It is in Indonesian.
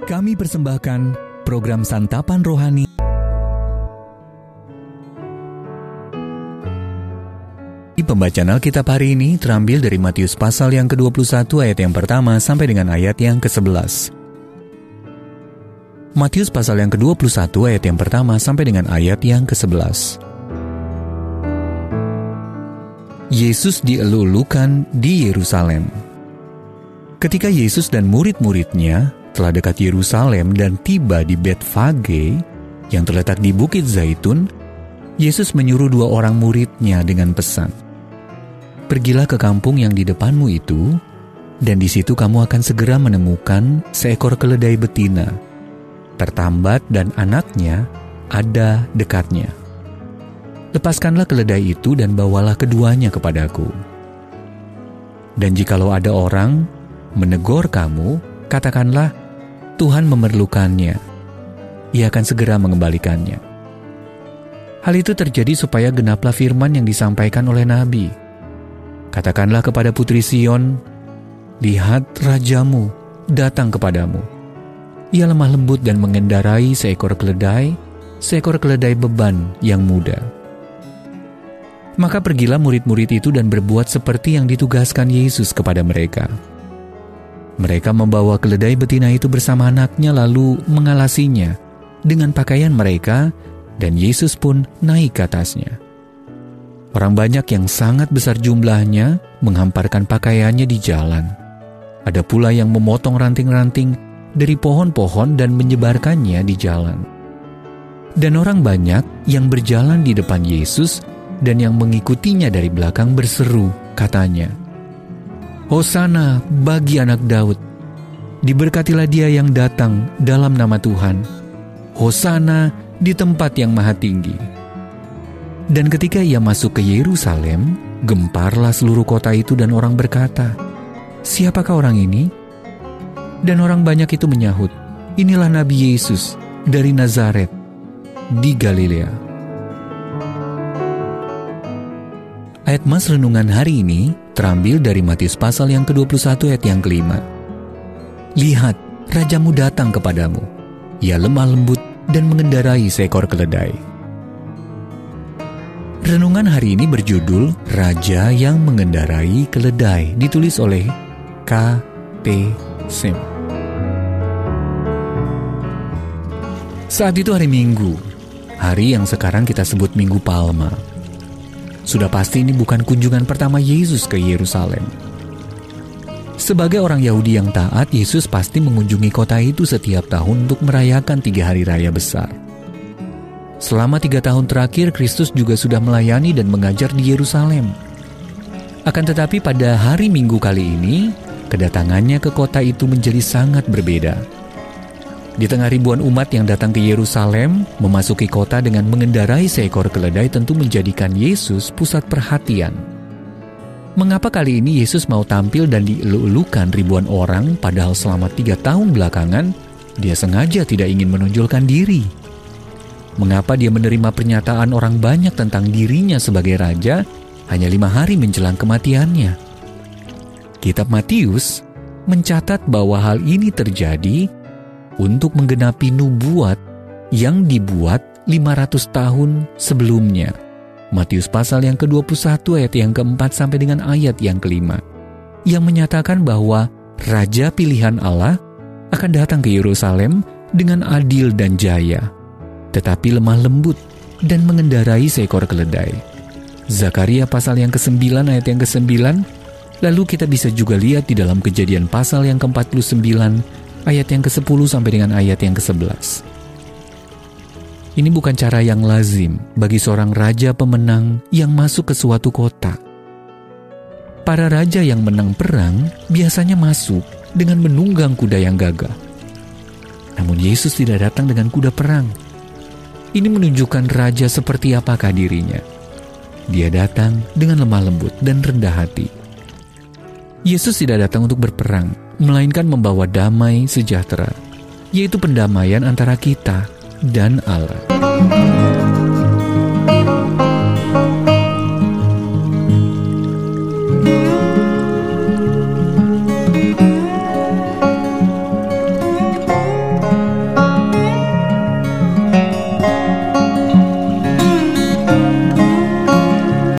Kami persembahkan program Santapan Rohani. Pembacaan Alkitab hari ini terambil dari Matius pasal yang ke-21 ayat yang pertama sampai dengan ayat yang ke-11. Matius pasal yang ke-21 ayat yang pertama sampai dengan ayat yang ke-11. Yesus dielulukan di Yerusalem. Ketika Yesus dan murid-muridnya telah dekat Yerusalem dan tiba di Betfage yang terletak di Bukit Zaitun, Yesus menyuruh 2 orang muridnya dengan pesan, "Pergilah ke kampung yang di depanmu itu, dan di situ kamu akan segera menemukan seekor keledai betina, tertambat dan anaknya ada dekatnya. Lepaskanlah keledai itu dan bawalah keduanya kepadaku. Dan jikalau ada orang menegur kamu, katakanlah, Tuhan memerlukannya. Ia akan segera mengembalikannya." Hal itu terjadi supaya genaplah firman yang disampaikan oleh Nabi. "Katakanlah kepada putri Sion, lihat rajamu datang kepadamu. Ia lemah lembut dan mengendarai seekor keledai beban yang muda." Maka pergilah murid-murid itu dan berbuat seperti yang ditugaskan Yesus kepada mereka. Mereka membawa keledai betina itu bersama anaknya lalu mengalasinya dengan pakaian mereka, dan Yesus pun naik ke atasnya. Orang banyak yang sangat besar jumlahnya menghamparkan pakaiannya di jalan. Ada pula yang memotong ranting-ranting dari pohon-pohon dan menyebarkannya di jalan. Dan orang banyak yang berjalan di depan Yesus dan yang mengikutinya dari belakang berseru, katanya, "Hosana bagi anak Daud. Diberkatilah dia yang datang dalam nama Tuhan. Hosana di tempat yang maha tinggi." Dan ketika ia masuk ke Yerusalem, gemparlah seluruh kota itu dan orang berkata, "Siapakah orang ini?" Dan orang banyak itu menyahut, "Inilah Nabi Yesus dari Nazaret di Galilea." Ayat mas renungan hari ini terambil dari Matius pasal yang ke-21 ayat yang ke-5. "Lihat, rajamu datang kepadamu. Ia lemah lembut dan mengendarai seekor keledai." Renungan hari ini berjudul Raja yang Mengendarai Keledai, ditulis oleh K.P. Sim. Saat itu hari Minggu, hari yang sekarang kita sebut Minggu Palma. Sudah pasti ini bukan kunjungan pertama Yesus ke Yerusalem. Sebagai orang Yahudi yang taat, Yesus pasti mengunjungi kota itu setiap tahun untuk merayakan 3 hari raya besar. Selama 3 tahun terakhir, Kristus juga sudah melayani dan mengajar di Yerusalem. Akan tetapi pada hari Minggu kali ini, kedatangannya ke kota itu menjadi sangat berbeda. Di tengah ribuan umat yang datang ke Yerusalem, memasuki kota dengan mengendarai seekor keledai tentu menjadikan Yesus pusat perhatian. Mengapa kali ini Yesus mau tampil dan dielu-elukan ribuan orang, padahal selama 3 tahun belakangan, dia sengaja tidak ingin menonjolkan diri? Mengapa dia menerima pernyataan orang banyak tentang dirinya sebagai raja hanya 5 hari menjelang kematiannya? Kitab Matius mencatat bahwa hal ini terjadi untuk menggenapi nubuat yang dibuat 500 tahun sebelumnya. Matius pasal yang ke-21 ayat yang ke-4 sampai dengan ayat yang ke-5, yang menyatakan bahwa Raja pilihan Allah akan datang ke Yerusalem dengan adil dan jaya, tetapi lemah lembut dan mengendarai seekor keledai. Zakaria pasal yang ke-9 ayat yang ke-9, lalu kita bisa juga lihat di dalam Kejadian pasal yang ke-49 ayat yang ke-10 sampai dengan ayat yang ke-11. Ini bukan cara yang lazim bagi seorang raja pemenang yang masuk ke suatu kota. Para raja yang menang perang biasanya masuk dengan menunggang kuda yang gagah. Namun Yesus tidak datang dengan kuda perang. Ini menunjukkan raja seperti apakah dirinya. Dia datang dengan lemah lembut dan rendah hati. Yesus tidak datang untuk berperang, melainkan membawa damai sejahtera, yaitu pendamaian antara kita dan Allah.